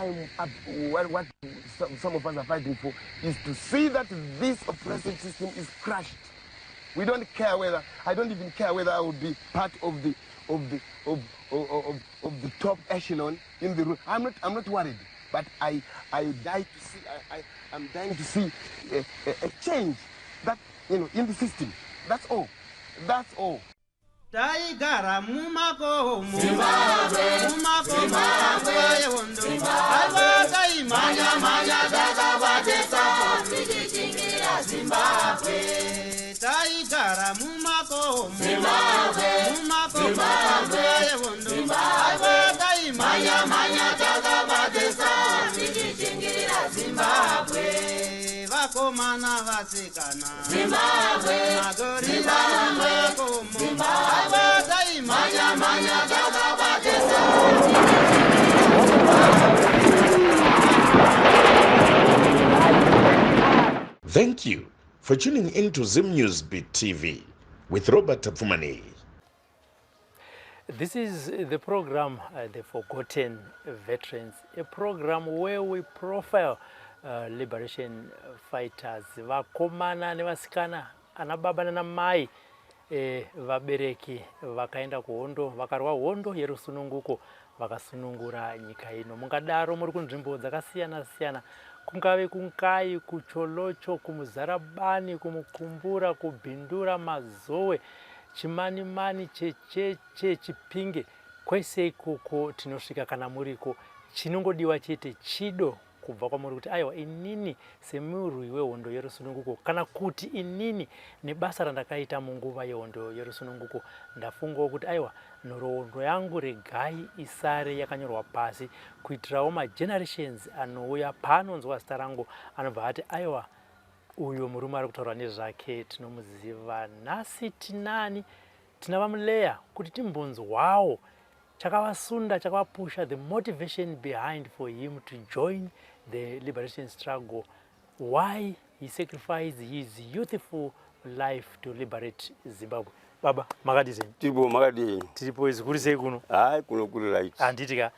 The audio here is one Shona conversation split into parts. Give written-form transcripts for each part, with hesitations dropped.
what some of us are fighting for is to see that this oppressive system is crushed. We don't care whether, I don't even care whether I would be part of the top echelon in the room. I'm not worried, but I'm dying to see a change that, in the system. That's all. That's all. Taigara mumako Zimbabwe Zimbabwe manya dakabatesa tichichingira Zimbabwe Taigara mumako Zimbabwe manya dakabatesa tichichingira Zimbabwe Vakomana vasikana Zimbabwe magorila makomo Thank you for tuning in to Zim News Beat TV with Robert Tapfumani. This is the program, The Forgotten Veterans, a program where we profile liberation fighters, vakomana nevasikana, anababa nanamai, vabereki vakaenda kuhondo, vakarwa hondo yerusununguko, vakasunungura nyika ino. Mungadaro muri kunzvimbo dzakasiyana siyana, kungave kunkai, kucholocho, kumuzarabani, kumukumbura, kubhindura, mazowe, chimanimani, checheche, chipinge, kwese ikoko tinosvika kana muriko. Chinongodiwa chete chido kubva kwamuri kuti aiwa inini semurwi wehondo yerusununguko kana kuti inini nebasa randakaita munguva yehondo yerusununguko ndafungawo kuti aiwa nhoroondo yangu regai isare yakanyorwa pasi kuitirawo magenerations anouya paanonzwa zita rangu anobva ati aiwa uyo murume ari kutaura nezvake tinomuziva. Nhasi tinani tina vamuleya kuti timbonzwawo chakavasunda chakavapusha, the motivation behind for him to join the liberation struggle, why he sacrificed his youthful life to liberate Zimbabwe. Baba, makadizeni? Tiripo makadini. Tiripo izikuri sei kuno? Hai, kuno kuri right. Anditika.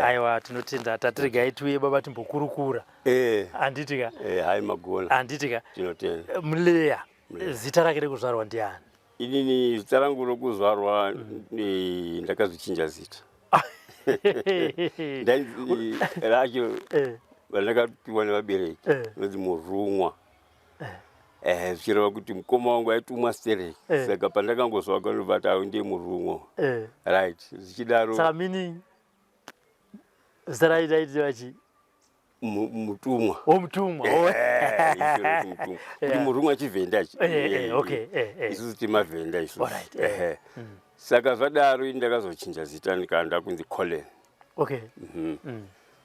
Aiwa, tinotenda tatirigai tuye baba timbokurukura. Anditika. Hai magona. Anditika. Tinotenda. Muleya. Zita rake rekuzvarwa ndiani? Inini zita rangu rekuzvarwa ndakazvichinja zita. Racho vandakapiwa nevabereki nonzi Murumwa. Zvichireva kuti mukoma wangu aitumwa Stereki. Saka pandakangozwa kanobva kuti awo ndiye Murumwa. Right. Zvichidaro. Saka meaning zita raiti vachi mutumwa. Mutumwa. Kuti Murumwa chivhenda chi. Okay. Isusu timavhenda isusu. Saka zvadaro ndakazochinja zita ndikaenda kunzi Colin. Okay.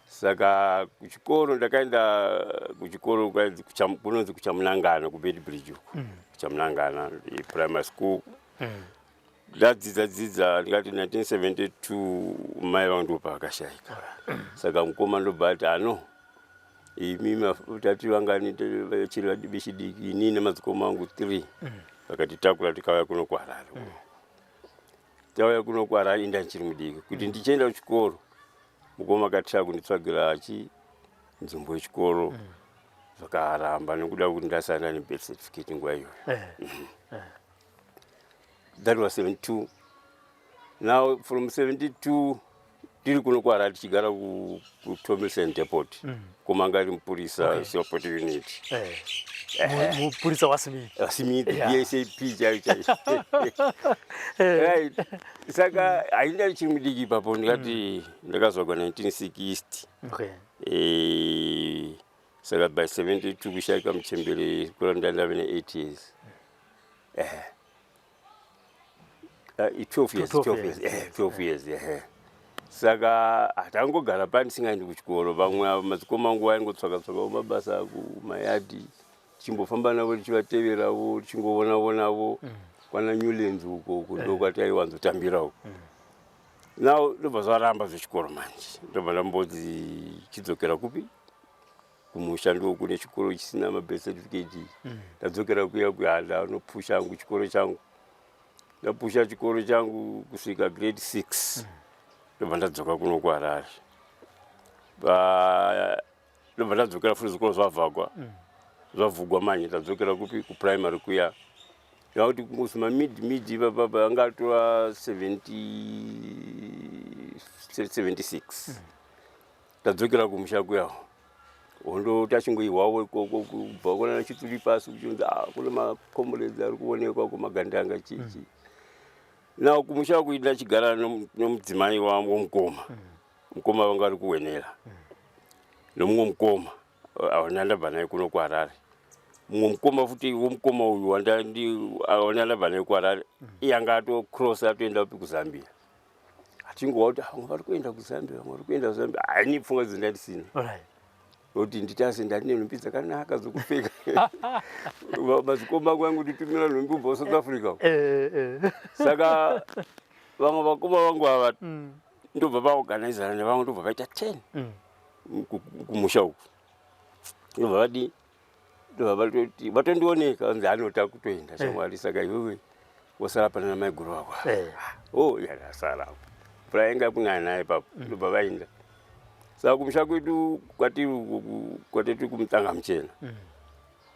Saka kuchikoro ndakaenda kuchikoro kunonzi kuchamunangana kuBedbridge uko. Kuchamunangana primary school. Ndadzidza ndikati 1972 mai vangu ndo pakashayika. Saka mukoma ndobva ati ano imi tati vangani chiri vechidiki inini nemadzikoma angu 3 vakatitakura tikauya kuno kuHarare. Tauya kuno kuHarare inda ndichiri mudiki kuti ndichienda kuchikoro mukoma akatya kunditsvagira nzvimbo yechikoro zvakaramba nekuda kuti ndasana nebirth certificate nguva iyoyo. That was 72. Now from 72 tiri kuno kuHarare tichigara kuTomilson Depot kumangari mupurisa support unit. Mupurisa waSmith. Smith DSAP chaicho. Right. Saka haina chimudiki ipapo ndikati ndakazwa 1960. Okay. Saka by 72 kushayika Muchembere kuranda ndave 8 years. 12 years. Saka hatangogara pani singaendi kuchikoro. Vamwe madzikoma angu vaingotsvaka mabasa kumayadhi. Chimbofamba navo tichivateverawo tichingoonavo kwana Newlands uko kundokwati aiwanzotambira uko. Now ndobva zvaramba zvechikoro manje. Ndobva ndambodzi chidzokera kupi? Kumushando kune chikoro chisina mabirth certificate. Ndadzokera kuya kuHanda nopusha hangu chikoro changu. Ndapusha chikoro changu kusvika grade 6. Ndobva ndadzoka kuno kuHarare. ndobva tadzokera futi zvikoro zvavhagwa zvavhugwa manje tadzokera kupi kuprimary kuya yakuti kusima mid ipapa angatora 76 tadzokera kumusha kuyawo hondo tachingoihwawo ikoko kubva kuona chituri pasi kuchionzi kune makomrades ari kuonekwa kumagandanga chichi nawo kumusha kuita chigara nomudzimai womukoma mukoma vanga ari kuwenera nomumwe mukoma ndabva naye kuno kuHarare mumwe mukoma futi womukoma uyu ndabva naye kuHarare iye anga atocross atoenda upi kuZambia achingowa kuti vamwe vari kuenda kuZambia vamwe vari kuenda kuZambia haini pfungwa dzendandisina kuti nditase ndatine nhumbi dzakanaka dzokupfeka mazikoma ako yangu ndipimira nhumbi ubva South Africa saka vamwe vakoma vangu ava ndobva vaorganizana nevamwe ndobva vaita 10 kumusha uku ndobva vadi vatondioneka anzi anota kutoenda shamwari saka iwewe wosara pana namaiguru wako yakasara mvura yainga kunaya naye papo ndobva vaenda saka kumusha kwedu kwatiri kumutanga muchena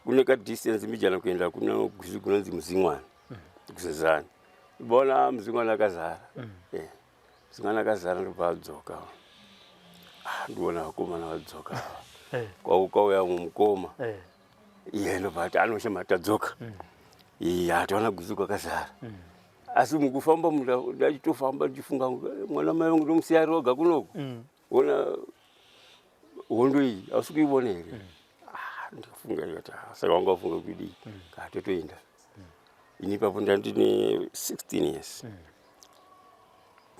kune kadistance mbijana kuenda kunonzi Muzingwana kuzezana ibaona Muzingwana akazara Muzingwana akazara ndobva adzoka ndiona vakomana vadzoka kwauya mumukoma iye ndobva ati anoshama tadzoka hatiwana guzu kwakazara asi mukufamba ndachitofamba ndichifunga mwana mai vangu ndomusiya ari oga kunoku ona hondo iyi hausi kuiona here ndikafunga ndikati saka wanga wafunga kudii katotoenda ini ipapo ndandine 16 years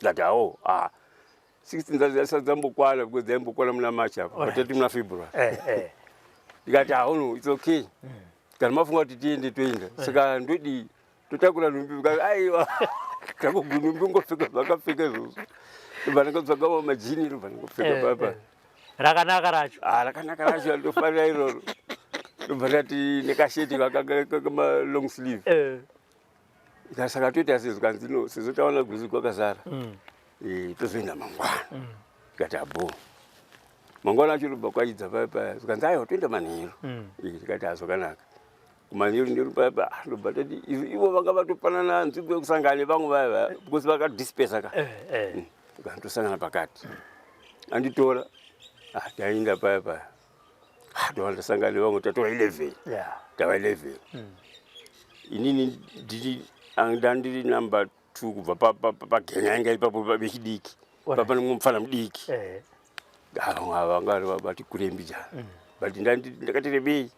ndati 16 dzambokwana because dzaimbokwana muna March apo patati muna February ndikati no it's okay kana mafunga kuti tiende toenda saka ndodi totakura nhumbi aiwa takugumbi ngopfeka vakapfeka izvozvo ndobva ndakadzvaka majini ndobva ndangopfeka papa rakanaka racho rakanaka racho andofarira iroro ndobva ndati nekasheti kakama long sleeve saka toita sezvo kanzi no sezvo taona guzu kwakazara tozoenda mangwana ndikati mangwana acho ndobva kwaidza papa zikanzi aiwa toenda manheru ndikati zvakanaka kumanheru ndiri papa ndobva tati ivo vanga vatopanana nzvimbo yekusangana nevamwe vaya because vakadispersa ka ndosangana pakati anditora taenda paya ndova ndasangana nevamwe tatora 11 tava 11 inini ndandiri number 2 kubva pagenya yanga ipapo vechidiki papa nemumwe mufana mudiki vamwe ava vanga vati kurembi jana but ndakati rebei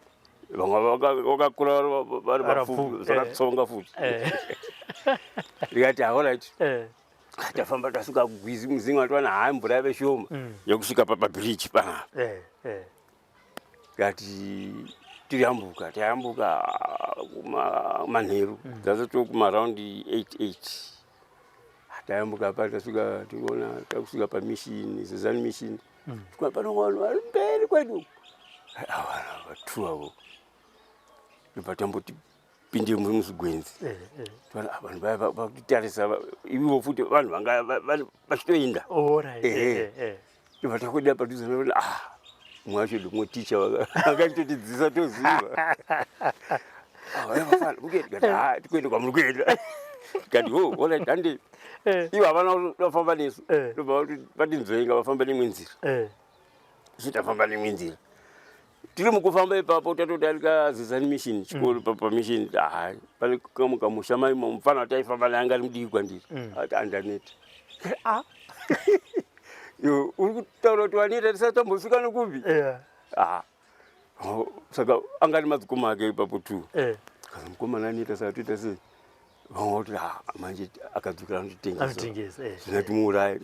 vamwe vakakura vari vapfupi zvakatsonga futi ndikati alright tafamba tasvika kugwizi Muzingwana towana mvura yave shoma yekusvika pabridge panapa ngati tayambuka kumanheru dzatoto kumaraundi 88 tayambuka pa tasvika tiona takusvika pamishini Zezani mission tikwa pano vanhu vari mberi kwedu avana vatu avo ndobva tamboti pinde muzigwenzi vanhu vaya vakutarisa ivivo futi vanhu vanga vachitoenda ndobva takwedera padhuze mumwe wacho domwe ticha vakachitotidzidzisa toziva tikuende kwamuri kuenda tikati olright hande ivo havana vafamba nesu ndobva vatinzoenga vafamba nemwe nzira isu tafamba nemwe nzira tiri mukufamba ipapo tatodarika Zezani mission chikoro pamission pane kamwe kamusha mai mufana taifamba naye anga ari mudiki kwandiri ati andaneti uri kutaura kuti waneta tisatambosvika nokupi saka anga ari madzikoma ake ipapo 2 kaza mukomana aneta saka toita sei vamwe kuti manje akadzokera anotitengesa zvinatimuuraye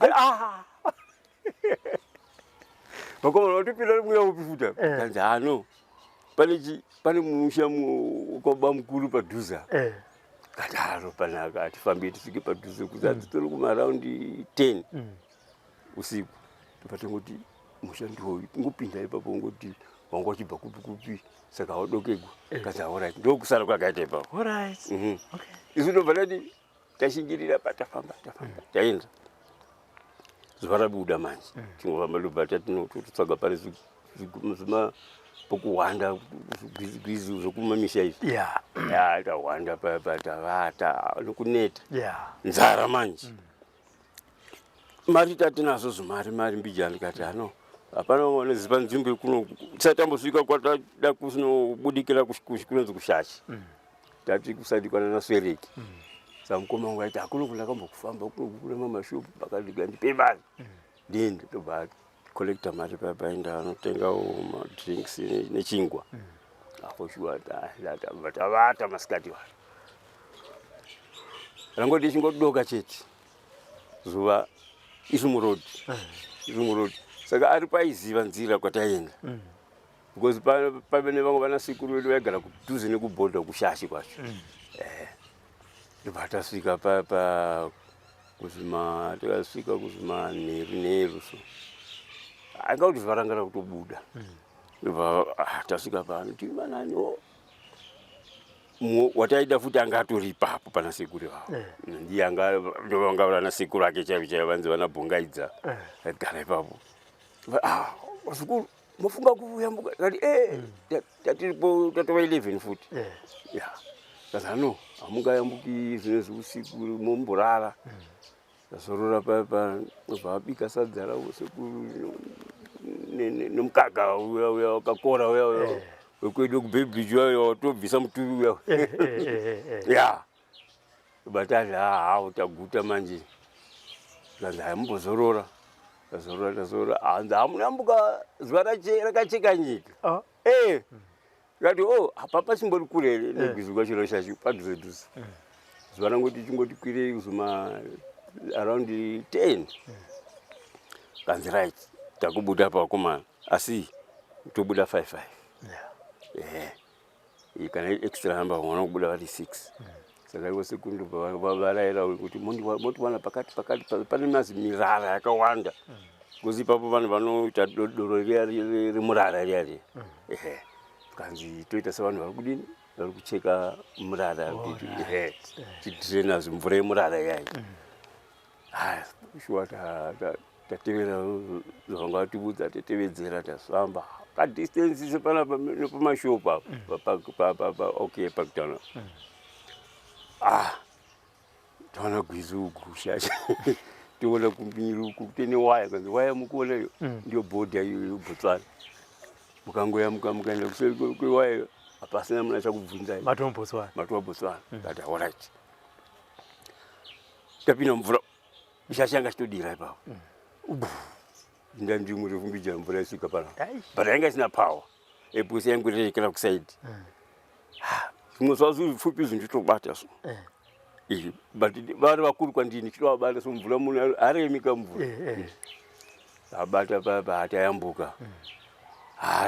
vakomana vatopinda mweya upi futa kanzi no pane musha ukaba mukuru padhuza kataro panaka atifambe tisvike padhuze kuti adzitori kumaraundi 10 usiku tofatangoti musha ndiwo ngopinda ipapo ngoti wanga uchibva kupi kupi saka wadokegwa kanzi alright ndokusara kwakaita ipapo isu ndobva tati tashingirira patafamba taenda zuva rabuda manje tingofamba tobva totsvaga pari zviguma pokuhwanda zvigwizi zvokumamisha izvi tawanda tavata nokuneta nzara manje mari tatinazo mari mbijana ndikati hano hapana unoziva nzvimbo kuno tisatambosvika kwatada kusinobudikira kunonzi kushashi tati kusadikwana naSwereki saka mukoma wangu aiti hakuno kundakambokufamba kune mamashopu pakadiga ndipe mari ndiende tobva collecta mari papaenda anotengawo madrinks nechingwa apo shuwa tavata masikati wari rangoti chingodoka chete zuva isumurodi saka ari paiziva nzira kwataenda because pave nevamwe vanasikuru vedu vaigara kudhuze nekubhodha kushashi kwacho ndobva tasvika tikasvika kuzvima nheru so anga kuti varangara kutobuda ndobva tasvika pano timanani wataida futi anga atori ipapo pana sekuru vavo ndiye ndovanga vana sekuru ake chaivo vanzi vanabhongaidza agara ipapo vazukuru mofunga kuuya kati tatiripo tatova 11 futi kazano hamungayambuki zvino zveusiku momborara tazorora papa obva abika sadza ravo sekuru nemukaga uya wakakora uya wekwedu kubhebhiji uya watobvisa mutuvi uya batali hawo taguta manje kanzi hamumbozorora tazorora hanzi hamunambuka zuva rakacheka nyika ngati hapapa chimbori kure negwizi kwacho rashashi padhuze zuva rangoti chingoti kwirei kuzuma around 10 kanzi right takubuda pakomana asi tobuda 55 kana extra number vana kubuda vari 6 saka ivo sekundu varayira kuti motiwana pakati pane mazimirara yakawanda kuzi ipapo vanhu vanoita dodoro riya remurara riya kanzi toita sevanhu vari kudini vari kucheka murara kuti tidrena mvura yemurara yayi shuwa tatevera zvavanga vatibudza tatevedzera tasvamba kadistance sepanapa nepamashopu okay pakutana taona gwizi ugushashi toona kumbiru kutene waya kanzi waya mukuonayo ndio bhodha iyo yobotswana mukangoyamuka mukaenda kuseri kwewaya hapasina muna chakubvunzai matobotswana kati alright tapinda mvura shashi yanga chitodira ipapo ndandimwe refumbija mvura yasvika pana but yanga isina power epusi yangorerekera kusaidi zvimwe zvazvipfupi zvinditobata so but vari vakuru kwandini chitovabata so mvura munhu aremika mvura abata papa atayambuka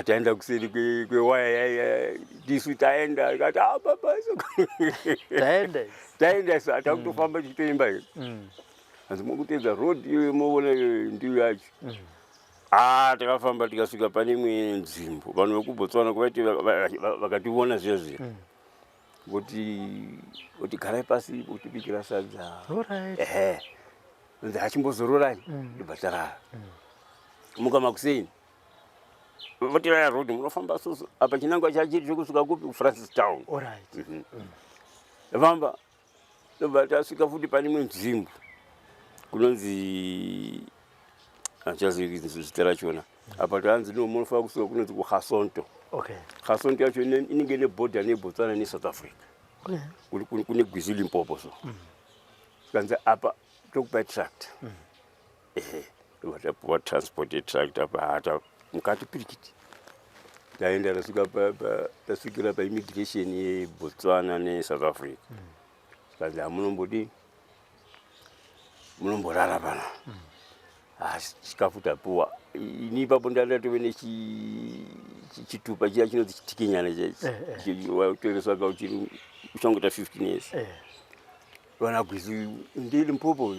taenda kuseri kwewaya yaiya disu taenda kati papa taenda so atakutofamba chitoimba iyo asi mokutedza road iyo moona ndiyo yacho takafamba tikasvika pane imwe nzvimbo vanhu vekubotswana kuvaiti vakationa zviya kuti garai pasi utibikira sadza nzi hachimbozororai ndobva tarara muka makuseni votiraya road munofamba soso apa chinangwa chachiri chokusvika kupi kuFrancis Town famba ndobva tasvika futi pane imwe nzvimbo kunonzi zita rachona apa tanzi no munofanira kusvika kunonzi kuHasonto Hasonto yacho inenge nebhodha neBotswana neSouth Africa kune gwizi Limpopo so kanzi apa tokupa tractor watapuwa transport yetractor apa mukati pirikiti taenda tasvikira paimmigration yeBotswana neSouth Africa kanzi hamunombodi munomborara pano chikafu tapuwa ini ipapo ndatove nechitupa chiya chinoti chitikinyana chatoreswa kauchiri uchangota 15 years vana gwizi ndiri Mpopo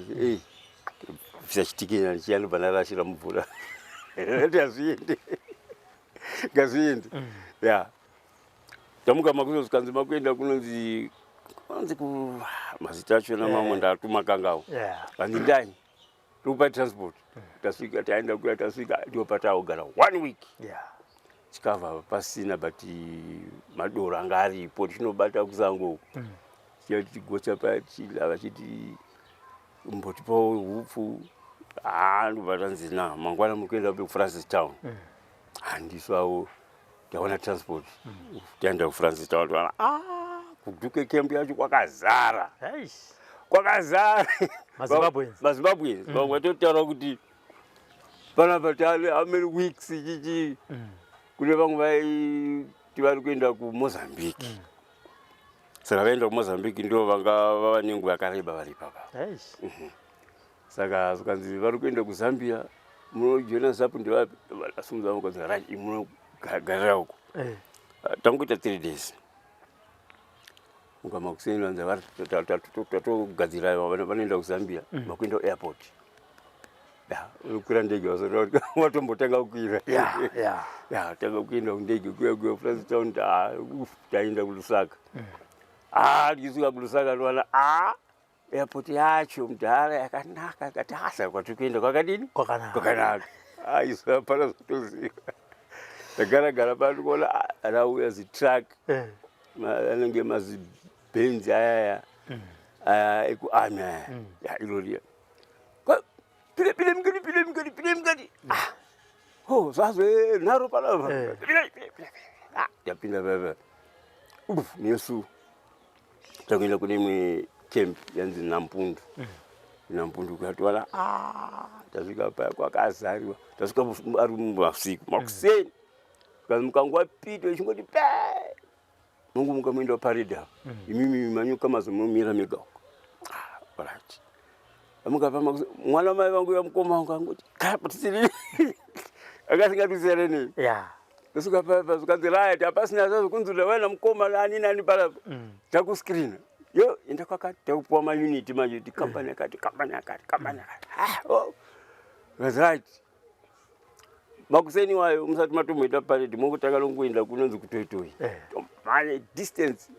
visa chitikinyana chiya ndobva ndarashira mvura ndazviende ngazviende tamuka makuzo kanzi makuenda kunonzi mazita acho namamwe ndatumakangawo kanzi ndani tokupa transport tasvika taenda kuya tasvika ndio pataogara 1 week chikava pasina but madoro anga aripo tinobata kusango chigocha pachila vachiti mbotipo hupfu ndobata nzina mangwana mukuenda kuFrancistown handiswawo ndaona transport taenda kuFrancistown twana kuduke camp yacho kwakazara maZimbabweans vamwe totaura kuti panapa tale how many weeks chichi kune vamwe vaiti vari kuenda kuMozambique saka vaenda kuMozambique ndo vanga vava nenguva yakareba vari papa saka zvikanzi vari kuenda kuZambia munojoina zapo ndevapi vasumudza mukazi right munogarira uko tangoita 3 days ukamakuseni vanza vari tatogadzira vanoenda kuZambia vakuenda kuairport unokwira ndege vazotaura kuti watombotanga kukwira tanga kuenda kundege kuya kuFrancistown taenda kuLusaka ndichisvika kuLusaka ndoona airport yacho mudhara yakanaka akati asa kwatiri kuenda kwakadini kwakanaka izvapana zvotoziva tagaragara pano kuona rauya zitruck anenge maziBenz ayaya ekuarmy aya iroriya pile mukati zvazve nharo panapa tapinda papa nesu takuenda kune imwe camp yanzi Nampundu kwatwala tasvika paya kwakazariwa tasvika ari masiku makuseni kazi mukangwa pito ichingoti mungu mukamuenda parade apo imimi manyuka mazomumira mega right amukapa mwana mai vangu yamukoma wangu angoti kapatisiri akasingatisere tasvika paya zvikanzi right hapasina zvazokunzura vaina mukoma nani parapa takuscreen yo enda kwakati takupuwa mauniti manje kuti company yakati that's right makuseni wayo musati matomboita parade mongotanga longoenda kunonzi kutoitoi mane distance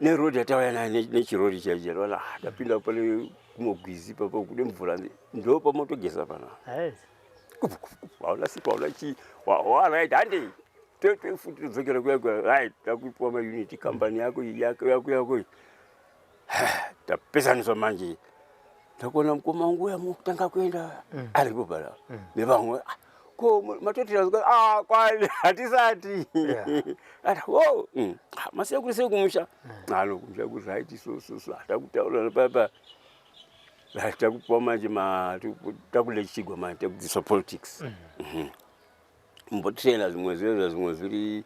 neroad yatauya nayo nechirori chaichero wala tapinda pale kumogwizi papo kude mvura ndo pamotogesa pana waona sipa waona chi right hande futi dzokera kuya right takupuwa mauniti company yako tapesaniswa manje takuona mukoma wangu uya mukutanga kuenda aripo pala nevamwe ko matotera zika kwani hatisati ati masiya kurise kumusha kumusha kuti right so atakutaura papa takupuwa manje takule chigwa manje takudzidziswa politics mbotrena zimwe zviri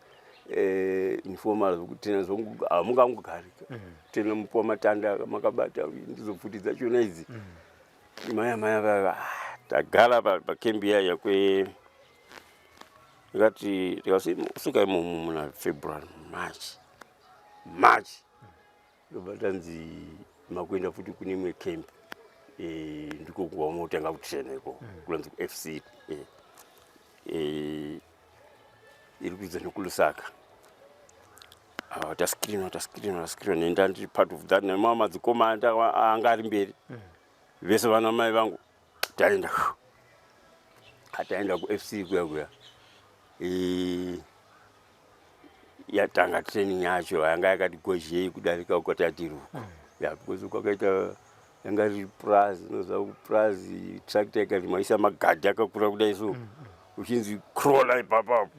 informal zvokutrena hamungangogarika trena mupuwa matanda makabata ndizopfutidza chona idzi maya tagara pakembi yaya ikati tikasvika imomo muna February March ndobatanzi makuenda futi kune imwe camp ndiko kwamotanga kutrena iko kunonzi FC iri kuidza nekuLusaka taskirina nenda ndiri part of that nemama madzikoma anga ari mberi vese vana mai vangu taenda kuFC kuya yatanga training yacho yanga yakati gozhei kudarika ukatatiru because kwakaita yanga iri prazi inoziva prazi tractor ikati maisa magadhi akakura kudai so uchinzi crawler ipapapo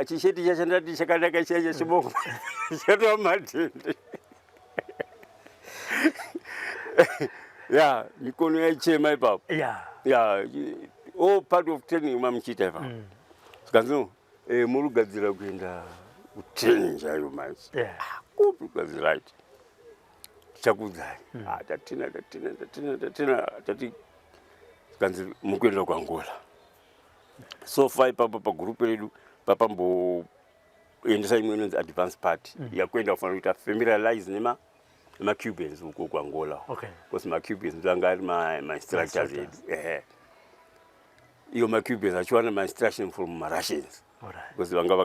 chisheti chachandati chakanaka chiya chimoko chatova madhende mikono yaichema ipapo all part of training mamuchiita ipapo sikanzino muri kugadzira kuenda kutraining chayo manje kupi kukazi right tichakudzai tatina tati sikanzi mukuenda kuAngola so far ipapo pagrupu redu papamboendesa imwe inonzi advance party yakuenda kufanira kuita familiarize nema-Cubans uko kuAngola because ma-Cubans ndanga ari ma-instructors edu iyo ma-Cubans achiwana ma-instruction from ma-Russians because vanga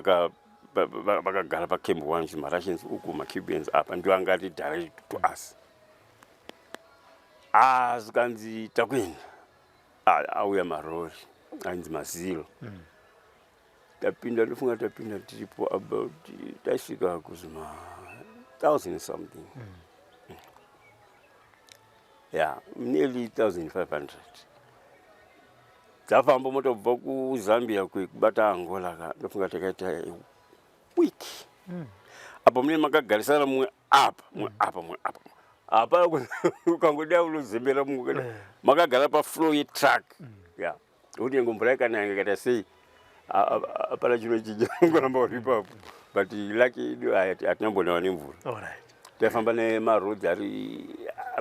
vakagara pacamp 1 ma-Russians uko ma-Cubans apa ndio anga ari direct to us zikanzi takuenda auya marori ainzi mazilo tapinda ndofunga tapinda tiripo about tasvika kuzima 1000 something yeah, nearly 1500 dzafamba moto kubva kuZambia kubata Angola ka ndofunga takaita wiki apo mune makagarisana mumwe apa ukangoda ulozembera mumwe makagara pafloor yetruck yeah kuti ngombora ikananga kata sei apana chino chingoramba uripo but lucky atinambona nemvura Alright. tafamba nemaroads ari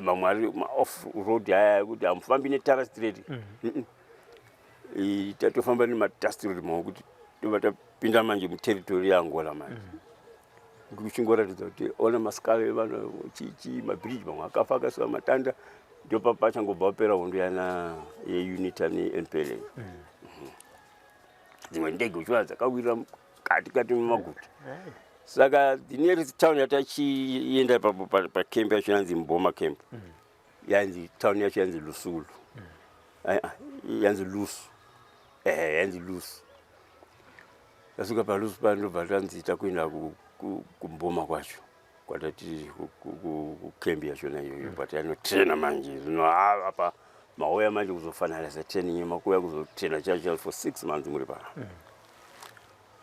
mamwe ari off road aya kuti amufambi netara straight tatofamba nemadust road mamwe kuti tovatapinda manje muterritory yaAngola manje kuchingoratidza kuti ona masikalo evanhu chichi mabridge mamwe akafa akasiwa matanda ndopa pachangobva wapera hondo yana yeUNITA neNPLA dzimwe ndege uchiona dzakawirira katikati mumaguta saka the nearest town yatachienda pacamp yacho yanzi Mboma camp yanzi town yacho yanzi Lusulu yanzi Lusu yanzi Lusu tasuka paLusu pano ndobva tanzi takuenda kumboma kwacho kwatati kukembi yachona iyoyo but yanotrena manje zvino apa mauya manje kuzofanana satraining makuya kuzotrena chacho for 6 months muri pano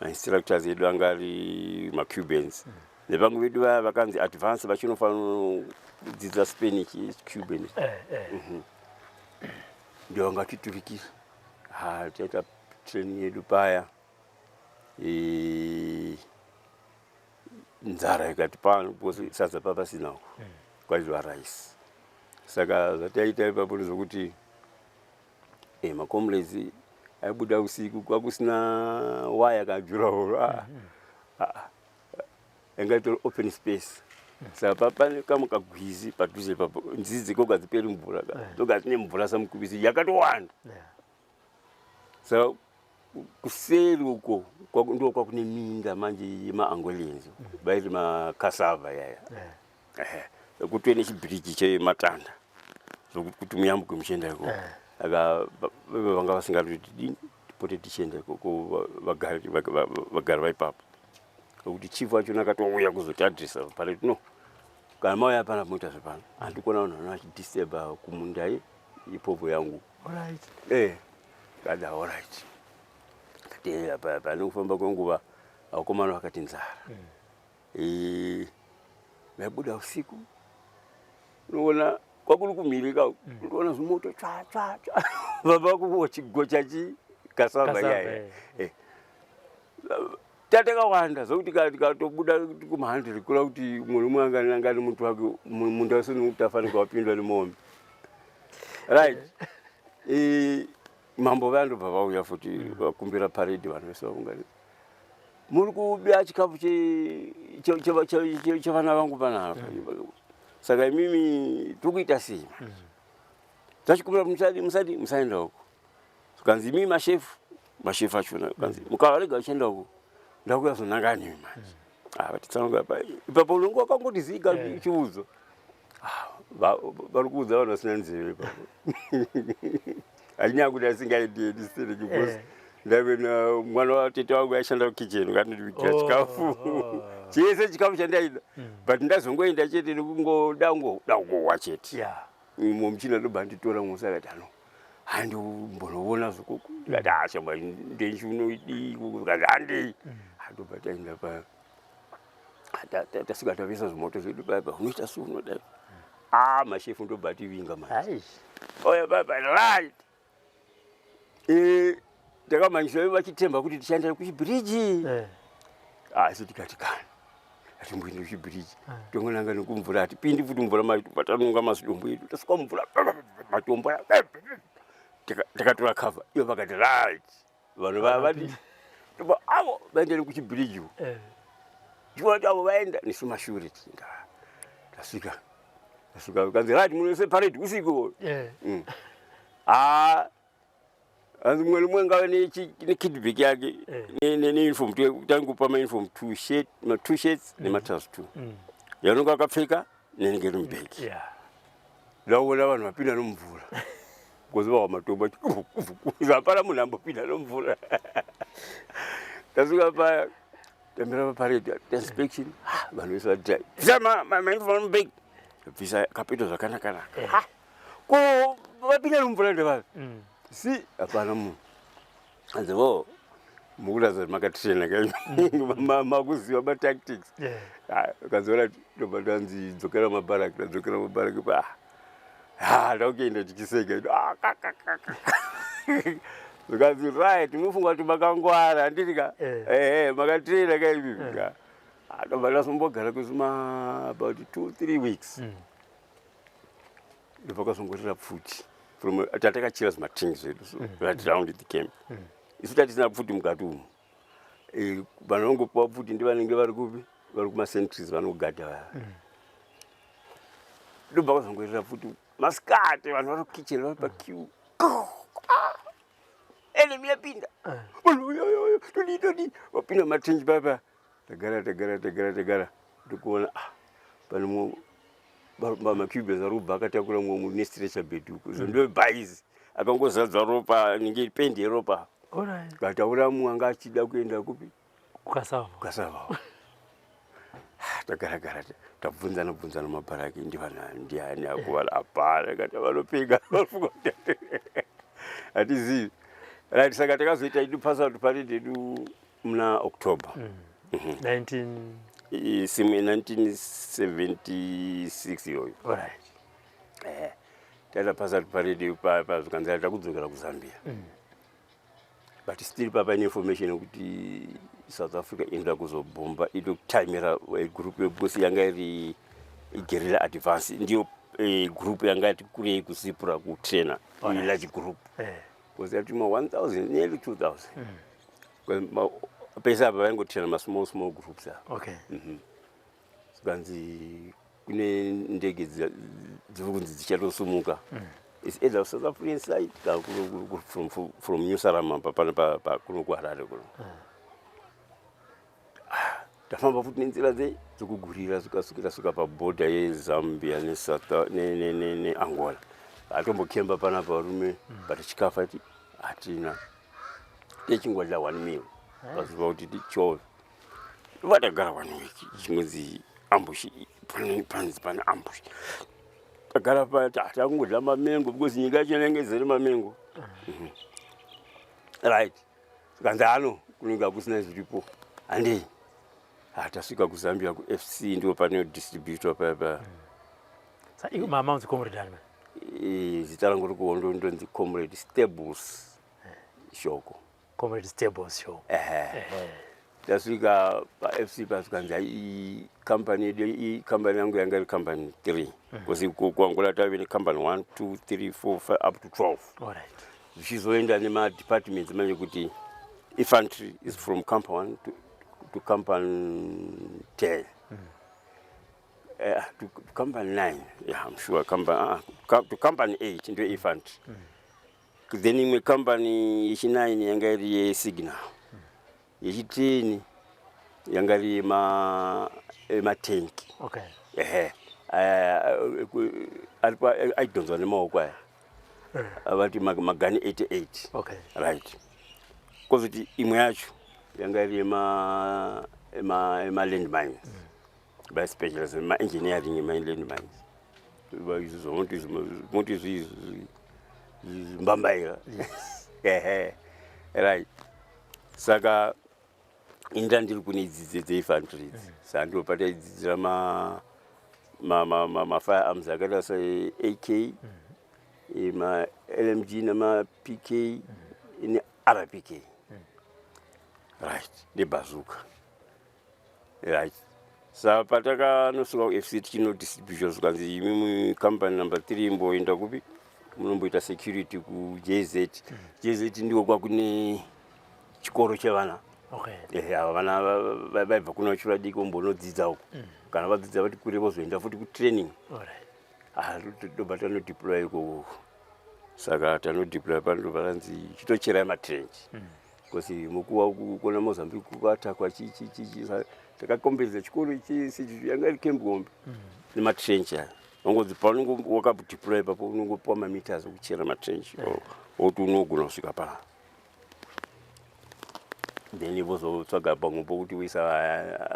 instructors edu angari macubans nevamwe vedu vaya vakanzi advance vachinofanira kudzidza Spanish Cuban ndio vangatiturikira taita training yedu paya nzara ikati pano pose sadza papasinawo kwaizva rice saka zvataita ipapo zvokuti macomrades aibuda usiku kwakusina waya kajurahoro engatori open space saka pane kamwe kagwizi padhuze ipapo nzizi koga dziperi mvura dzoga dzine mvura samukubisi yakatowanda saka kuseri uko ndo kwakune minda manje yemaAngolans vairi makasava yaya kuti nechibridge chematanda zvokuti muyambuke muchienda iko aka vanga vasingatoti tipote tichienda iko vagari vaipapo kuti chief wacho akatouya kuzotadrisa pale no kana mauya pana moita zvepano handikuona vanhu vachidisturba kumunda ipopo yangu kada alright panokufamba kwenguva vakomana vakati nzara vaibuda usiku unoona kwakuri kumhirika unoona zvimoto tsva vabva kuchigocha chikasava yaya tatakawanda zvokuti tikatobuda kumhandle kura kuti munhu umwe angani muntu wake munda wese nokutafanika wapindwa nemombe right mambo vandobva vauya futi vakumbira parade vanhu vese vaungani muri kubya chikafu chevana vangu panapa saka imimi tokuita sei tachikumbira musaenda uko kanzi imimi mashefu achona kanzi mukavarega vachienda uko ndakuya zonanga nemi manje vatitsanonga ipapo unonga wakangotiziga chiudzo vari kuudza vanhu vasina nzeve ipapo anyanga kuti asingaendedi sere because ndave mwana watete wangu aishanda kukicheni kandivikira chikafu chese chikafu chandaida but ndazongoenda chete nekungoda kungowa chete muchina ndobva nditora musakati ano handimbonoona zvokuku ndikati ashamba ndenshunoidi kati handei ndobva taenda pa tasvika tavesa zvimoto zvedu baba unoita sei unoda mashefu ndobva tivinga manje oya baba right ndakamanyisa vachitemba kuti tichaenda kuchibridge asi tikati kana atimboenda kuchibridge tongonanga nekumvura hatipindi futi mvura patanonga mazidombo edu tasvika mvura matombo takatora cover ivo vakati right vanhu vati avo vaenda kuchibridge chiona kuti avo vaenda nesu mashure tasvika kanzi right munose parade usiku hanzi mumwe nemumwe ngave nekidback yake neuniform tangupa mauniform 2 shirts nematrousers 2 yaunonga akapfeka nenenge iri mubhegi ndakuona vanhu vapinda nomumvura kuziva wamatombo zvapara munhu ambopinda nomvura tasvika paya tambira paparedi inspection vanhu vese vati mauniform bag bvisa kapeto zvakanaka ko vapinda nomvura ndevavi si hapana munhu anzi vo mukuratidza kuti makatrena kai makuziva matactics ukazoona tobva tanzi dzokera mabaraki tadzokera mabaraki ndaukuenda tichiseka zvikanzi right munofunga kuti makangwara handitika makatrena kaivivi tobva tasombogara kusuma about 2-3 weeks ndobva kasongotira pfuti tatakachira zimatingi zvedu right round the camp isu tatisina pfuti mukati umu vanhu vanongopiwa pfuti ndivanenge vari kupi vari kumasentries vanogadha vaya ndobva kwazongotira pfuti masikati vanhu vari kukicheni vari paqueue enemy yapinda todi wapinda matingi papa tagara ndikuona pane macubes ari kubva akatakura mumwe munhu nestretcher bed uko ndo bhaizi akangozadza ropa ninge pendi yeropa gataura mumwe anga achida kuenda kupi kukasava tagara tabvunzana mabaraki ndiani akuvala apara kati vanopinga hatizivi right saka takazoita idu pass out parade yedu muna October 1976 iyoyo taita pass out parade papa zvikanzi takudzokera kuZambia but still papa ine information yekuti South Africa inoda kuzobhomba ito kutimira group yekusi yanga iri guerrilla advance ndiyo group yanga iti kurei kusipura kutrainer large group was that 1000 nearly 2000 pesa apa vaingotraina small groups zvikanzi kune ndege dziri kunzi dzichatosumuka it's either South African side from New Sarama kuno kuHarare kuno tafamba futi nenzira dzekugurira zvikasvika pabhodha yeZambia neAngola atombokemba panapa varume but chikafu ati hatina techingodla 1 meal paziva kuti tichove vatagara 1 week chinonzi ambush pane ambush tagara pati takungodla mamengo because nyika yacho inenge izere mamengo right zikanzi ano kunenge kusina zviripo handei tasvika kuZambia kuFC ndo pane distributor papa mama unzi comrade ani zita rangu rikuhondo ndonzi comrade Stables shoko comrade Stables shoko tasvika paFC pasvikanzi company yangu yanga iri company 3 because kuAngola tave company 1 2 3 4 5 up to 12 zvichizoenda nemadepartments manje kuti infantry is from company 1 to company 10 to company 9 yeah I'm sure to company 8 ndo infantry then imwe company yechi9 yanga iri yeSignal yechi10 yanga iri matanki alipo aidonzwa nemaoko aya avati magani 88 right kozoti imwe yacho yanga iri land mines by specialists engineering land mines izvo mbambaira right saka inda ndiri kune idzidze dzeifantry sandopata idzidzira ma-firearms akaita se-AK ma-LMG nama-PK ne-RPK right nebazooka right saka patakanosuka kuFC tichino distribution zvikanzi imi company number 3 mboenda kupi munomboita security kuJZ JZ ndiko kwakune chikoro chevana vana vaibva kuna chivadiki vombonodzidza uko kana vadzidza vati kure vozoenda futi kutraining tobva tanodeploy iko saka tanodeploy panobva tanzi chitocherai matrench because mukuwa kuona Mozambique kuvatakwa chichi takakombedza chikoro ichi yanga iri Camp Gombe nematrench aya Nongodzi paunenge wakadeploy papo unongopuwa mameters okuchera matrench oti unogona kusvika pa then vozotsvaga pamwe pokuti uisa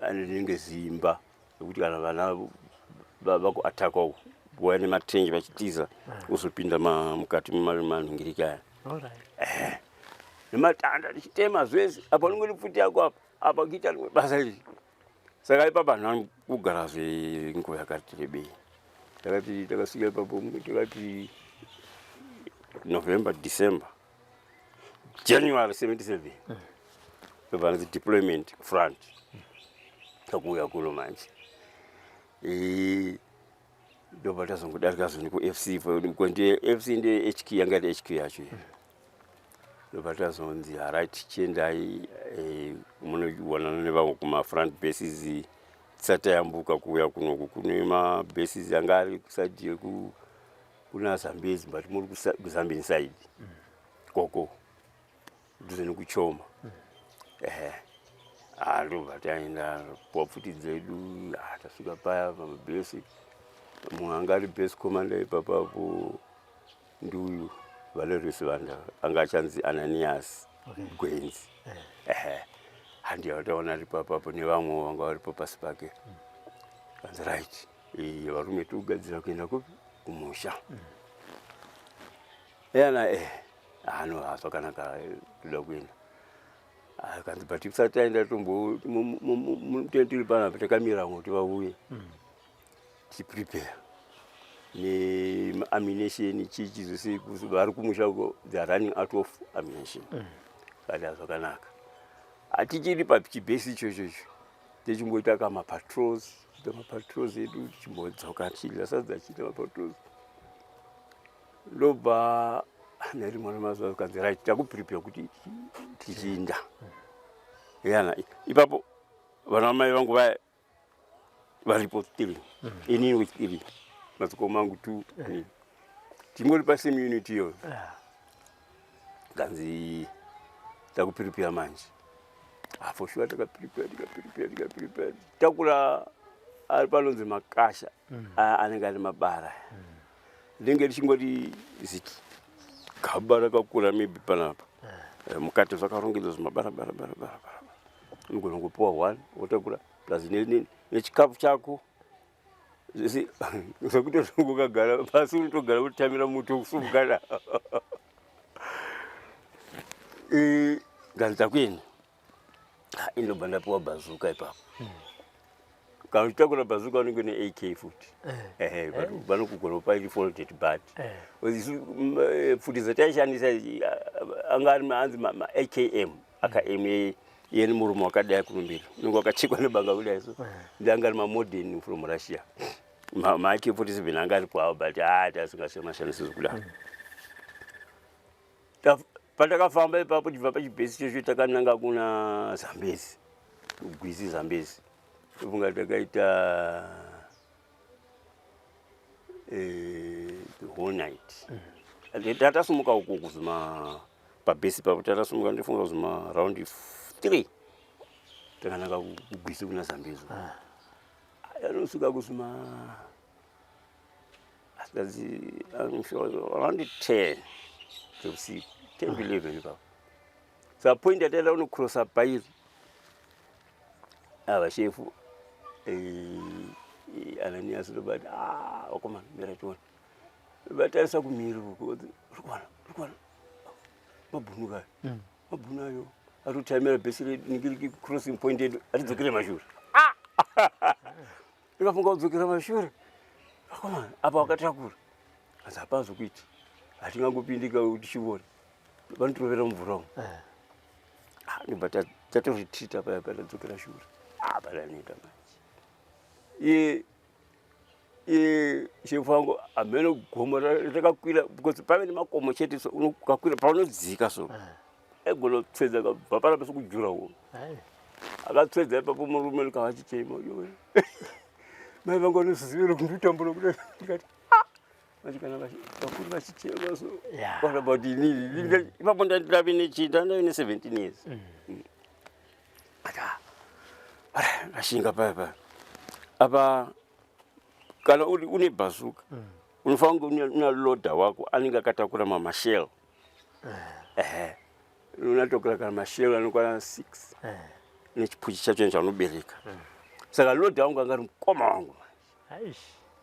anenge zimba kuti kana vana vakuataka waya nematrench vachitiza uzopinda mukati memanhingirika aya nematanda tichitema zvese apa unenge futi yako apa kuita rimwe basa iri. Saka ipapa nhani kugara zvenguva yakati rebei. Takasvika ipapo takati November, December, January 77 pavanzi deployment front takuuya kuno manje ndobva tazongodarika zoni ku-FC kwendi FC ndi HQ yanga iri HQ yacho ndobva tazonzi alright chiendai munowanana nevamwe kuma-front bases tisati yambuka kuuya kunoku kune mabases anga ari kuside kuna Zambezi but muri kuZambian side koko duze nekuchoma ndobva taenda puwa pfuti dzedu tasvika paya pamabase mumwe anga ari base commander ipapapo ndiuyu Valerius Vanda anga achanzi Ananias Gwenzi handi yataona ari papapo nevamwe vanga varipo pasi pake kanzi right varume tikugadzira kuenda kumusha yana zvakanaka toda kuenda kanzi but tisati taenda tombo tiri panapa takamira kuti vauye tiprepare neammunition chichi zvose vari kumusha they are running out of ammunition kati zvakanaka hatichiri pachibhesi ichochocho tichimboita kamapatrols edu tichimbodzoka tichidya sadza tichiita mapatrols ndobva nerimwe remazuva kanzi right takuprepare kuti tichinda yana ipapo vana vamai vangu vaya varipo still inini with 3 madzikoma angu 2 tingori pasame unit iyo kanzi takuprepare manje for sure tikaprepare takura ari panonzi Makasha anenge ari mabara rinenge richingoti ziki gaba rakakura maybe panapa mukati zvakarongedzwa zvimabara unogona kupuwa 1 wotakura plus nechikafu chako zvese zvakuti ukagara pasi unotogara utamira muto kusumukana ganza kwenu indobva ndapuwa bazuka ipapo kana uchitakura bazuka unenge ne-AK futi vanokugona kupa iri folded bad futi dzataishandisa anga ari anzi ma-AKM AKM yeni murume wakadai kurumbira unenge wakachekwa nebanga kudai so ndanga ari mamodern from Russia ma-AK-47 anga ari kwawo but tasingashamashandisi kudai patakafamba ipapo tibva pachibhesi chocho takananga kuna Zambezi Gwisi Zambezi tofunga takaita the whole night tatasumuka uko kuzuma pabhesi papo tatasumuka ndifunga kuzuma round 3 takananga kugwisi kuna Zambezi yanosvika kuzuma around 10 dzeusiku 10-11 ipapo sa point yataenda unocrossa pairi avashefu Ananias ndobati wakomana mira tione vatarisa kumiri rikwana mabhunuka mabhunayo atotamira bhesi rinenge crossing point yedu atidzokere mashure ndikafunga kudzokera mashure wakomana apa wakatakura asi hapazokuiti hatingangopindika tichiona vanotorovera mumvura umu ndobva tatoritreata paya tadzokera shure padaneta manje shefu wangu amene gomo rakakwira because pave nemakomo chete so ukakwira paunodzika so egona kutsvedza kabva panapa sokujura uno akatsvedza ipapo murume likava chichema mai vangu vanozizivira kunditambura kudai ndikati kana vakuru vachichema so what about inini ipapo ndandave nechita ndave ne17 years ashinga paya apa kana uri une bazuka unofanira una loader wako anenge akatakura mamashell unatokura kana mashell anokwana 6 nechipuchi chacho chaunobereka saka loader wangu anga ari mukoma wangu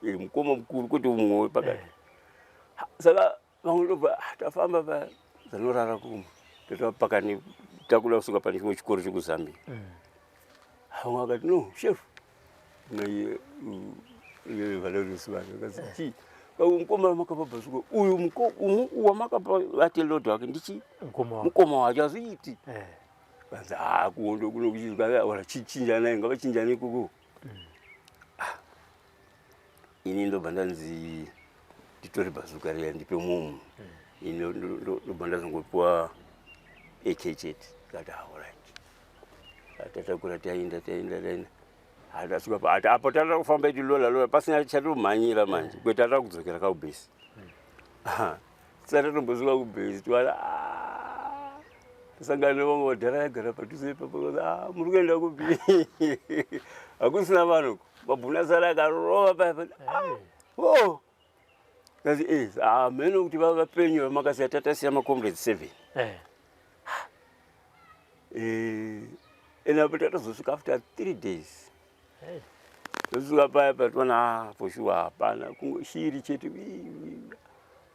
mukoma mukuru kuti umwe pakati saka vamwe ndobva tafamba pa zanorara kumwe totapakani takula kusuka pane chimwe chikoro chekuzambia vamwe vakati no chef naye Valerius vanhu vakati mukoma makapabvasuka uyu wamakapa vati loader wake ndichi mukoma wacho azviiti vanzi kuondo kuno kuchizwa ora chichinjana ngavachinjana ikoko ini ndobva ndanzi nditore bhazuka riya ndipe mumu ini ndobva ndazongopiwa AK chete kati alright tatakura taenda apo tata kufamba iti lola pasina chatomhanyira manje kwetata kudzokera kaubhesi satatombosvika kubhesi twala tasangana nevamwe vadhara yagara padhuze ipapo muri kuenda kupi hakusina vanhu mabhuna sara akarova paipa kazi mheno kuti vapenyu vamakasiya tatasiya macomrades 7 enapo tatazosvika after 3 days tosvika paipa tona for sure hapana kungoshiri chete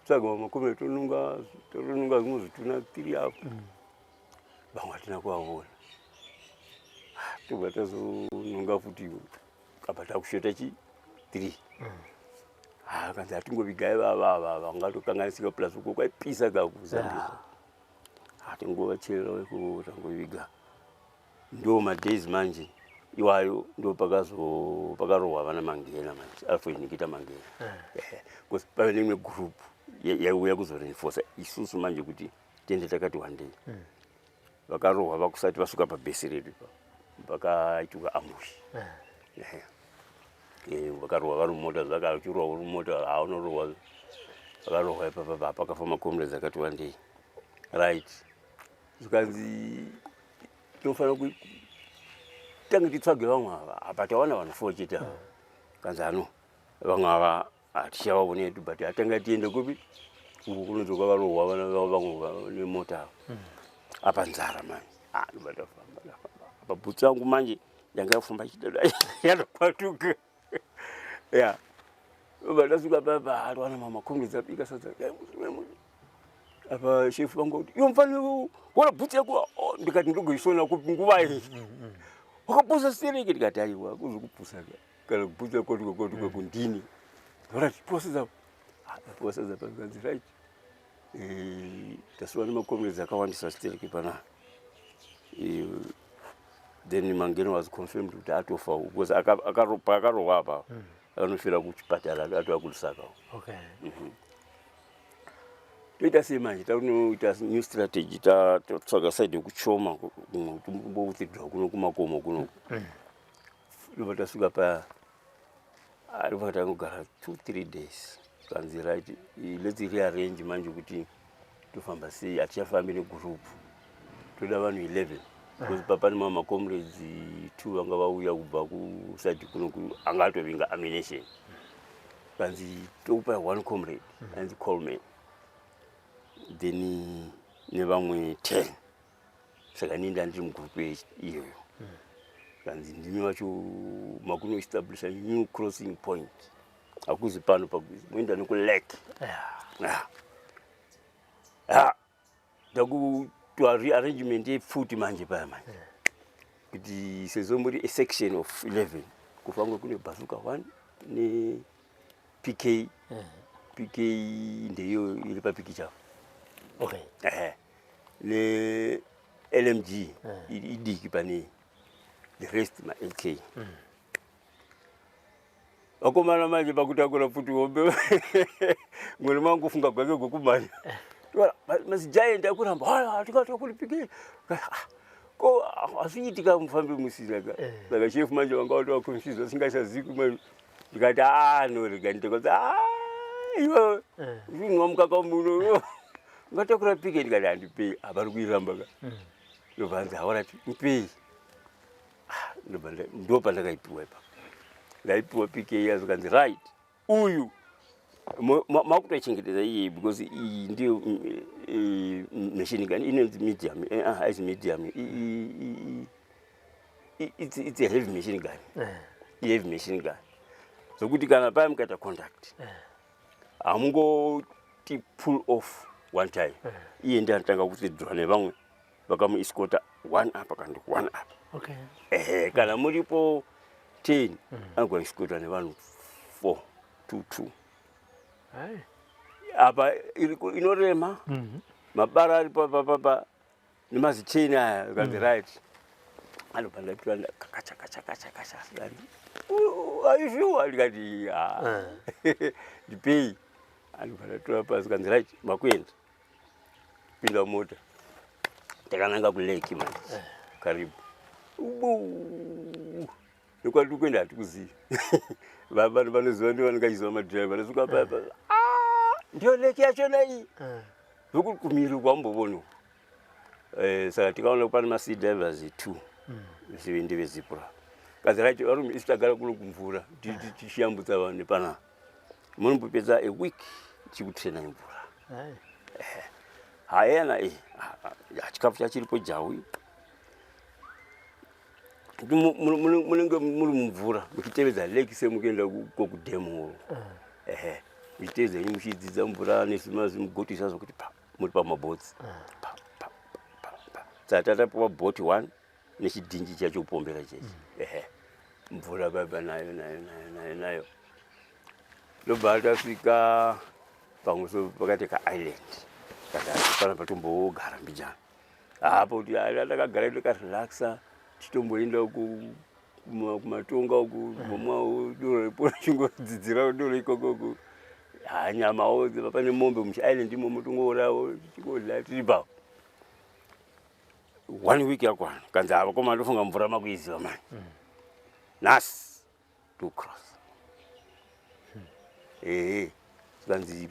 tsvaga makomere tonunga zvimwe zvituna 3 apo vamwe hatina kuvaona tobva tazonunga futi apa takushota 3 kanzi hatingovigai vava vangatokanganisika plus uko kwaipisa kakuzambia hatingovacherera weko tangoviga ndo madays manje iwayo ndo pakarohwa vana mangena manje alfoinikita mangena because pave neimwe group yauya kuzorenforsa isusu manje kuti tende takati one day vakarohwa vakusati vasuka pabhesi redu pakaitika ambush vakarohwa vari mumota zvakachirwa uri mumota haunorohwa vakarohwa ipapa pakafa macomrades akati one day right zvikanzi tofanira tange titsvage vamwe ava apa tawana vanhu 4 chete ava kanzi ano vamwe ava hatichavaone hedu but atanga tiende kupi uko kunodzoka varohwa vamwe nemota ava apa nzara manje ndobatafamba apa bhutsi yangu manje yanga yafamba ichidada yanokwatuka ndasvika papa atwana mamacomrades abika sadza apa shefu vangu kuti iyo mufanira kuona bhutsi yako ndikati ndogoisona kupi nguva iyi wakapusa stereke ndikati aiwa kuzokupusa kana kubvunza kotuka kundini orati posesa pakanzi right tasuwa nemacomrades akawandisa stereke pana then Mangena was confirmed kuti atofa because akarohwa apa anofira kuchipatara atova kulusaka toita sei manje taunoita new strategy tatsvaga side yekuchoma kumbowithdraw kuno kumakomo kuno ndobva tasvika pa ndobva tangogara 2-3 days kanzi right let's rearrange manje kuti tofamba sei hatichafambi negroup toda vanhu 11 because papa nemamacomrades 2 vanga vauya kubva kuside kuno anga atovinga ammunition kanzi tokupa 1 comrade anzi Coleman then nevamwe 10 saka ninda ndiri mugrupu iyoyo kanzi ndimi vacho makuno establisha new crossing point hakuzi pano pakuenda nekulake takuitwa rearrangement yepfuti manje paya manje kuti sezvo muri asection of 11 kufangwe kune bhazuka 1 ne PK ndeyo iri papikicha ne LMG idiki pane the rest ma LK akomana manje pakutakura futi hombe mwere mangu kufunga gwake gokumanya masi giant akuramba tikatokulipike ko asviitika mufambi musina saka chef manje vanga watowa confused vasingachazivi manje ndikati no riganitikoza iwe zvinwa mukaka muno ngatakura pike ndikati handipei havari kuiramba ka ndobvanzi hawarati mpei ndo pandakaipiwa ipapo ndaipiwa pike yazo kanzi right uyu makutochengetedza iye because iyi ndiyo machine gun inonzi medium haisi medium it's a heavy machine gun heavy machine gun zokuti kana paya mukaita contact hamungoti pull off one time iye ndiye anotanga kuwithdraw nevamwe vakamuiskota one up kandi one up Okay. kana muripo 10 angoiskota nevanhu 4 to 2 Aye. apa inorema mabara ari papapapa nemazicheni aya kanzi right anobva ndapiwa kakachakachakachakacha aizviwa ndikati ndipei anobva ndatora pasi kanzi right makuenda pinda mota takananga kuleki manje karibu nokwati kuenda hatikuzivi vanhu vanoziva ndivo vanongachiziva madhiraivha vanosuka papa ndiyo leki yachona iyi zokuti kumiri kwambovonwa saka tikaona pane masea divers 2 sive ndevezipura kazi raiti varume isi tagara kuno kumvura tichiyambutsa vanhu nepana munombopedza a week tichikutrena imvura hayana chikafu chachiripo jawi munenge muri mumvura muchitevedza leki semukuenda kokudhemoro muchitevedza ini muchidzidza mvura nezvimagotisa zvokuti muri pamabhotsi saka tatapiwa bhoti 1 nechidhinji chacho kupombera chechi mvura baba nayo ndobva tasvika pamuso pakati kaisland kana patombogara mbijana hapo kuti takagara takarelaxa titomboenda kumatonga uku momwawo doro ripo chingodzidzira doro ikoko nyamawo pane mombe muchiisland imomo tongorawo tichikodla tiri pawo 1 week yakwana kanzi apa koma ndofunga mvura makuiziva mani nhasi to cross kanzi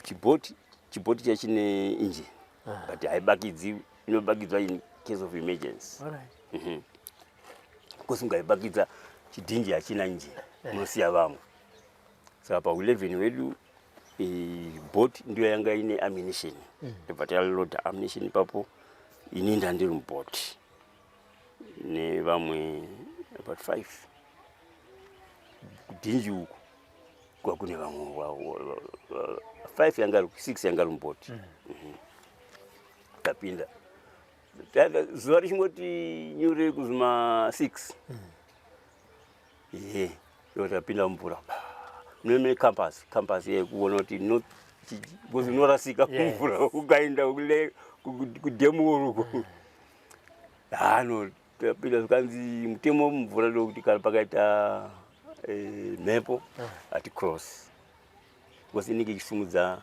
chibhoti chachine engine but haibakidzi inobakidzwa in case of emergency kosi ungaibakidza chidhinji hachina engine munosiya vamwe saka pa11 wedu bhoti ndiyo yanga ine ammunition ndobva taloda ammunition ipapo ini ndandiri mubhoti nevamwe about 5 kudhinji uku kwakune vamwe 5 yanga 6 yanga mubhoti tapinda zuva richingoti nyure kuzuma 6 tapinda mvura mune campus yekuona kuti because unorasika kumvura ukaenda kudhemoro tapinda zvikanzi mutemo mumvura ndokuti kana pakaita mhepo hati cross because inenge ichisimudza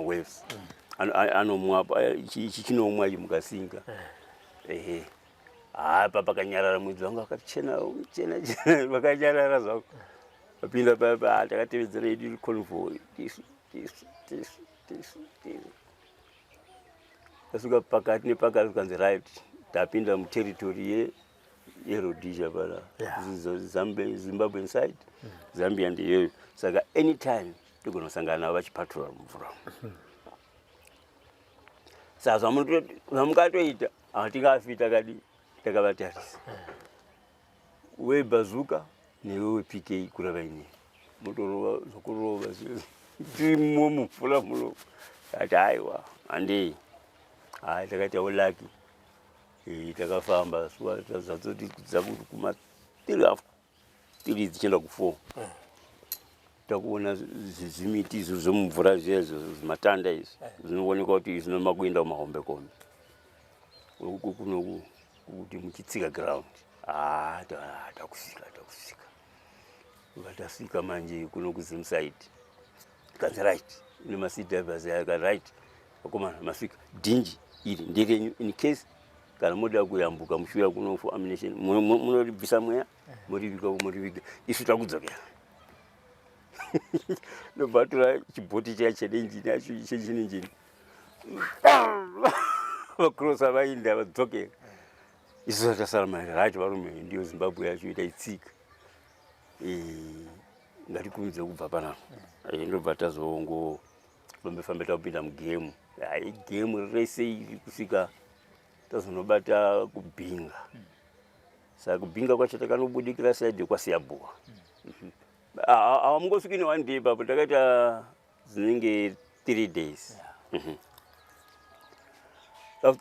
waves anomwa ichi chinomwa ichi mukasinga apa pakanyarara mwedzi wangu akachena vakanyarara zvako papinda papa takatevedzera yedu convoy tasuka pakati nepakati kukanzi right tapinda muteritori yeRhodesia pana Zimbabwe inside Zambia ndiyoyo saka anytime togonosangana navo vachipatrora mumvura saka zvamukatoita hatingafi takavatarisa webhazuka newewe PK kurava ine motorova zokurova timo mumvura muno ati haiwa handei takaitawo laki takafamba suva tazadzoti dzakuti kuma 3 dzichienda ku4 takuona zvimiti izvo zvomumvura zvezvo zvimatanda izvi zvinoonekwa kuti zvinomakuenda kumahombekombe uku kunoku kuti muchitsika ground takusvika vatasvika manje kuno kuZimside kanzi right ine masea divers yaka right akomana masvika dhinji iri nderenyu in case kana moda kuyambuka mushuya kuno for ammunition munoribvisa mweya muriviga isu takudzokera nobvatora chibhoti chachene injini yacho chechine injini vakrosa vainda vadzokera isu tasara mari racho varume ndiyo Zimbabwe yacho itaitsika ngatikurumidze kubva panapa ndobva tazongofamba tapinda mugemu. Gemu rese iri kusvika tazonobata kubhinga. Saka kubhinga kwacho takanobudikira saidhi kwaSiyabhuwa. Hamungosviki ne1 day ipapo, takaita dzinenge 3 days.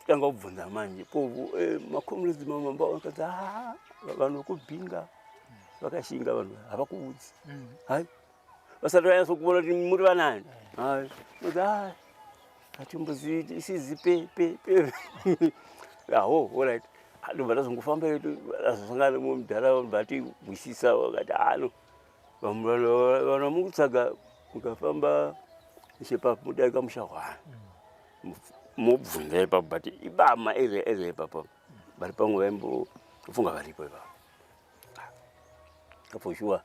Tanga kubvunza manje povo makomrades mamamba vakadzi vanhu vekubhinga vakashinga, vanhu havakuudzi. Hai vasati vanyatso kuona kuti muri vanani. Hai mudzi hatimbozivi isizi pe alright. Ndobva tazongofamba azosangana mumundaraunda vatigwisisa vakati vanhu vamukutsaga mukafamba nechepapo mudarika mushahwana mubvunza ipapo but ibama area ipapo vari pamwe vaimbofunga varipo ipapo. For sure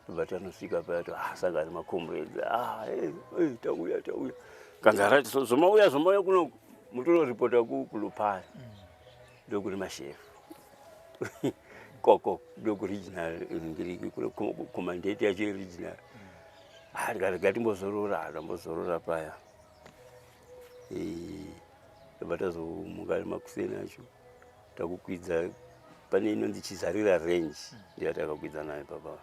ndobva tanosvika paya sangana makomrades tauya kanzarati zvomauya kuno mutororipota kulupari ndokuri mashefu koko ndokuregional ngiriki kumandate yacho regional. Gatimbozorora paya ndobva tazomuka makuseni acho takukwidza pane inonzi Chizarira range ndiyatakakwidza nayo papa.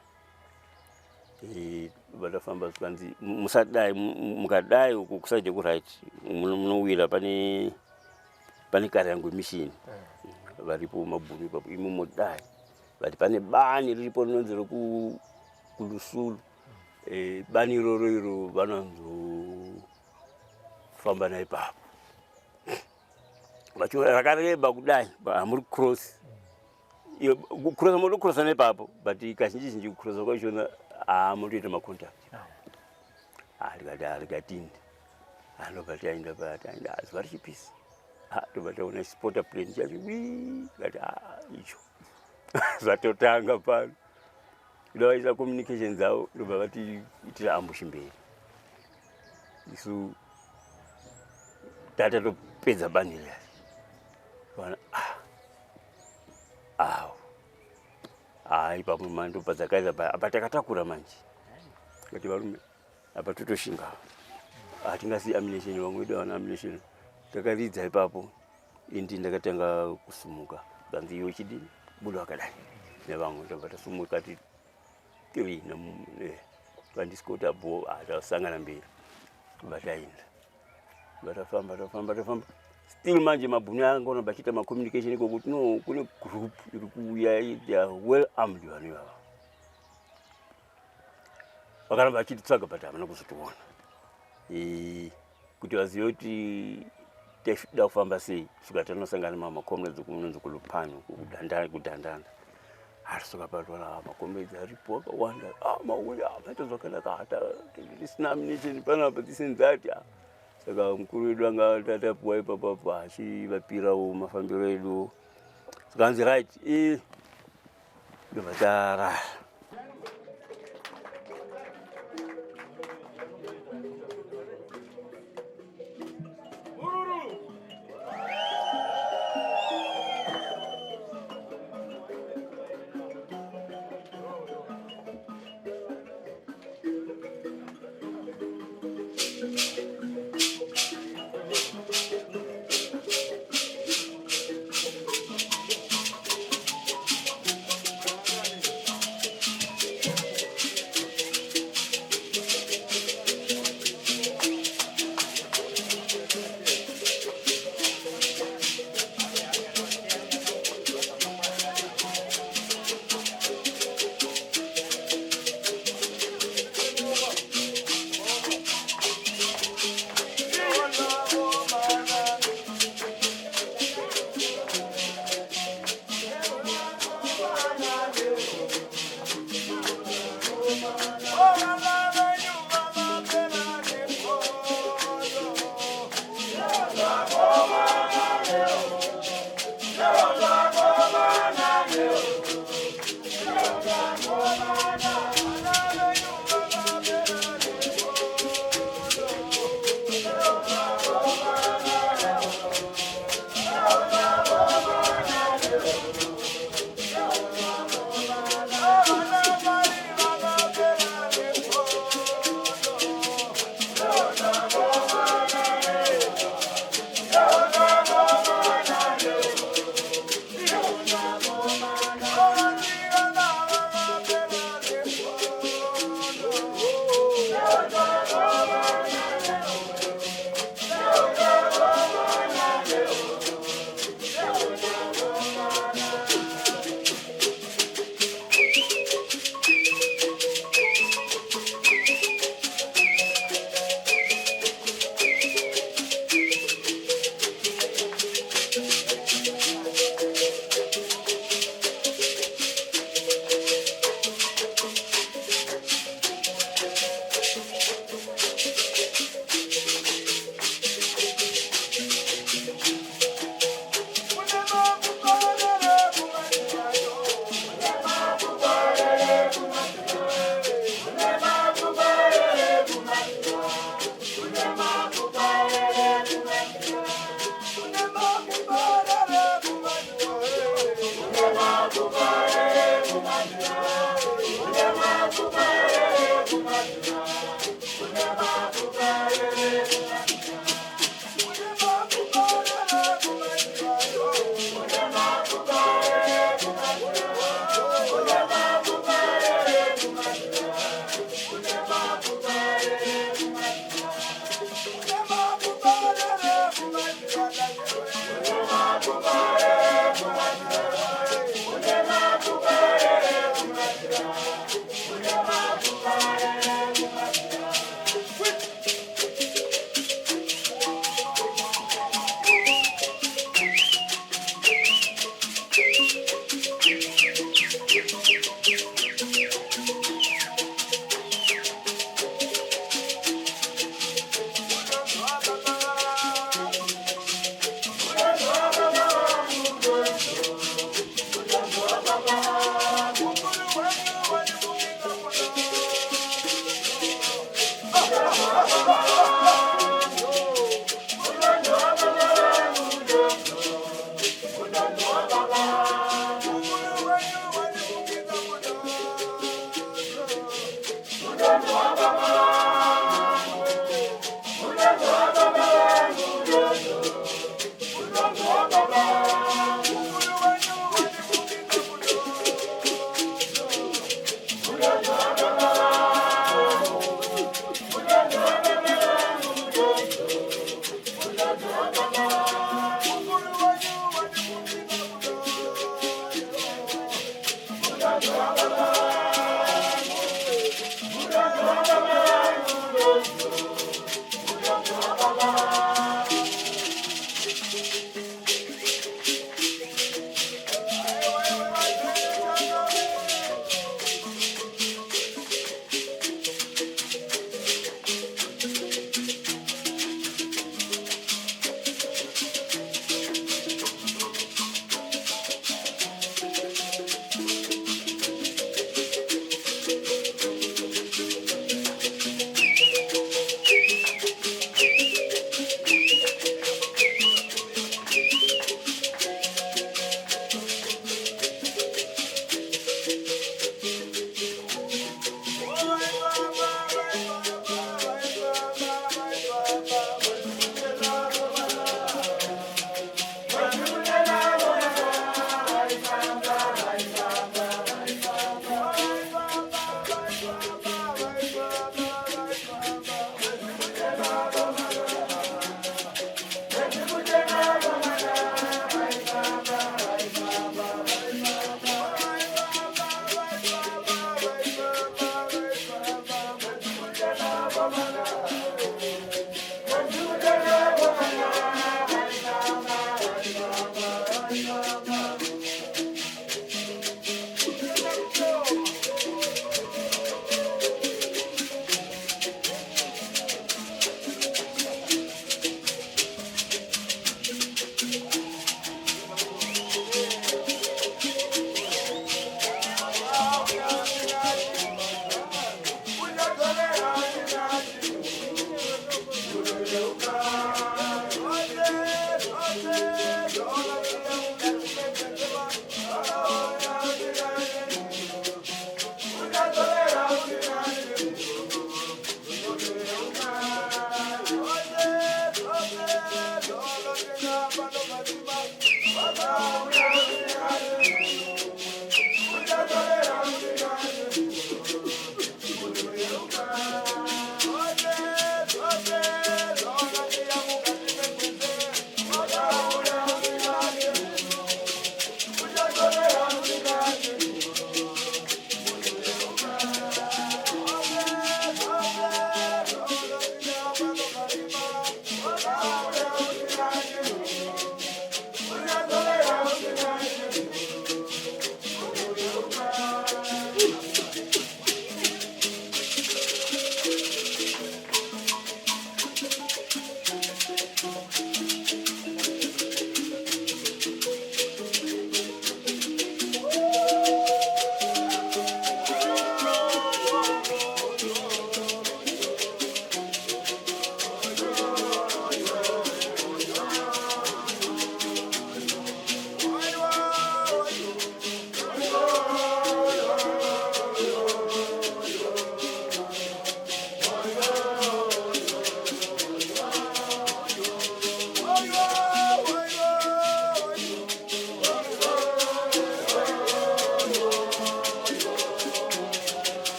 Ndobva tafamba twanzi musadai mukadai uku kusaide kuright munowira pane Karangwe mission varipo mabhunu ipapo imi mudai vati pane bani riripo rinonzi kulusulu. Bani iro vanozofamba naipapo rakareba kudai hamuri cross muri kucrossa naipapo but kazhinji kucrossa kwachona mutoita macontact. Rikatindi ndobva taenda paya taenda zuva richipisa ndobva taona chipota plane chacho kati icho zvatotanga pano ndavaisa communication dzavo ndobva vatiitira ambushi mberi. Isu tatatopedza bani riyari ipapo mandobva dzakaita paya apa takatakura manje kuti varume apa totoshinga hatingasi ammunition vamwe vedu havana ammunition. Takaridza ipapo indi ndakatanga kusumuka kanzi iwe chidini buda wakadai nevamwe ndobva tasumuka ti 3 kandisikota bho tasangana mberi ndobva taenda tafamba still manje mabhunu anga bachita macommunication kokuti no kune group iri kuuya they are well armed vanhu ivava vakaramba vachititsvaga but havana kuzotiona kuti vazive kuti da kufamba sei. Svika tanosangana mamakomrades kunonzi kulupano kudhandanda arisuka patona makomrades aripo akawanda mauya maita zvakanaka hata tisina ammunition panapa tisenzati. Saka mukuru wedu anga tatapuwa ipapo achivapirawo mafambiro edu sikanzi right ndobva tarara.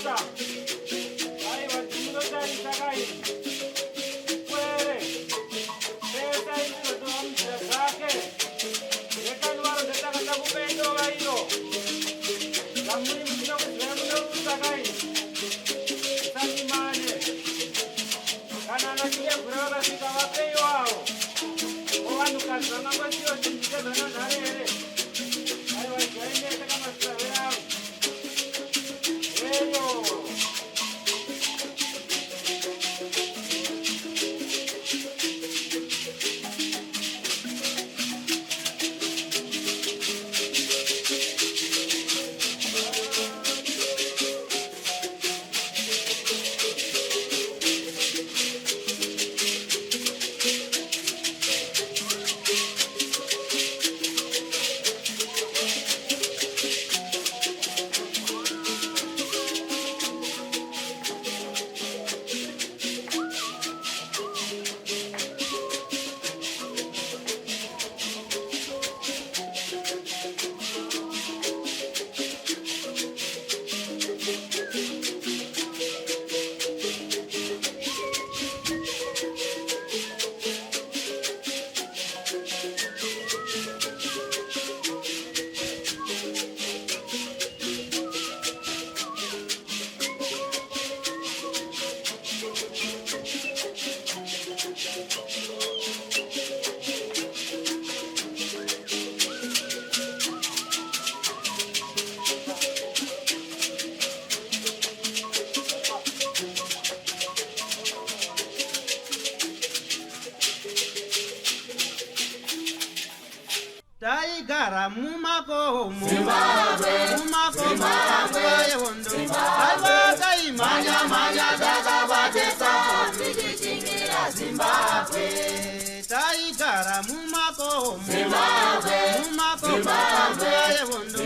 Basa. Aiwa dzinotarisa kai. Kwere. Pesa inotoa mzira dzake. Rekani varo ndetakanda kupendo vairo. Kamuri mutino kuzira munorusa kai. Sandimane. Kana anachiyegura vakasvika vapei wavo. Ovanhukadzi vangangosiyo chinjikedzana nhare here. Aiwa zvainetsa kamasave avo. Eyo. Taigara mumakomo mumakomo yewondo manya manya dakabatesa tichingira Zimbabwe. Taigara mumakomo mumakomo yewondo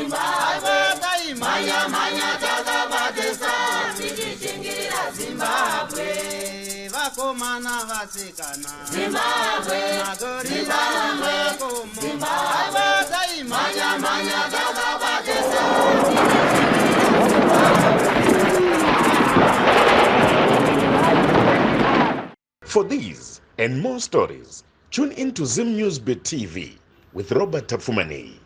manya manya dakabatesa tichingira Zimbabwe. Vakomana vasikana Zimbabwe, magorila mumakomo Zimbabwe, manya manya dakabatesa. For these and more stories, tune in to Zim News Bit TV with Robert Tafumani.